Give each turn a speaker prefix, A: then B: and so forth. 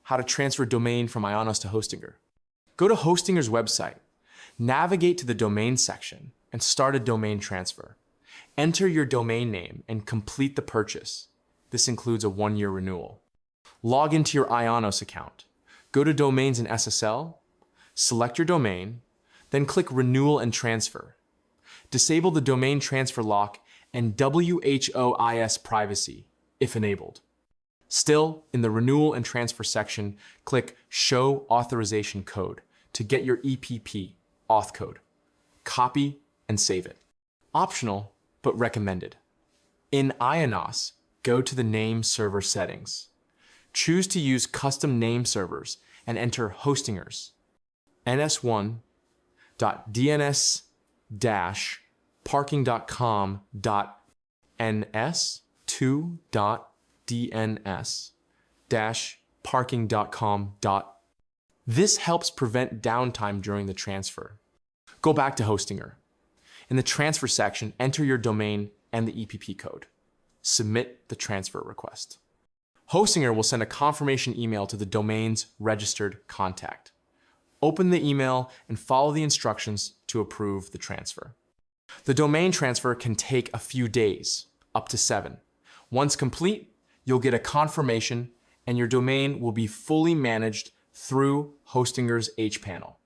A: how to transfer domain from Ionos to Hostinger. Go to Hostinger's website, navigate to the domain section, and start a domain transfer. Enter your domain name and complete the purchase. This includes a 1-year renewal. Log into your Ionos account. Go to Domains in SSL, select your domain, then click Renewal and Transfer. Disable the domain transfer lock and WHOIS privacy, if enabled. Still, in the Renewal and Transfer section, click Show Authorization Code to get your EPP auth code. Copy and save it. Optional, but recommended. In Ionos, go to the name server settings. Choose to use custom name servers and enter Hostingers, ns1.dns-2.dns-parking.com. This helps prevent downtime during the transfer. Go back to Hostinger. In the transfer section, enter your domain and the EPP code. Submit the transfer request. Hostinger will send a confirmation email to the domain's registered contact. Open the email and follow the instructions to approve the transfer. The domain transfer can take a few days, up to 7. Once complete, you'll get a confirmation and your domain will be fully managed through Hostinger's H panel.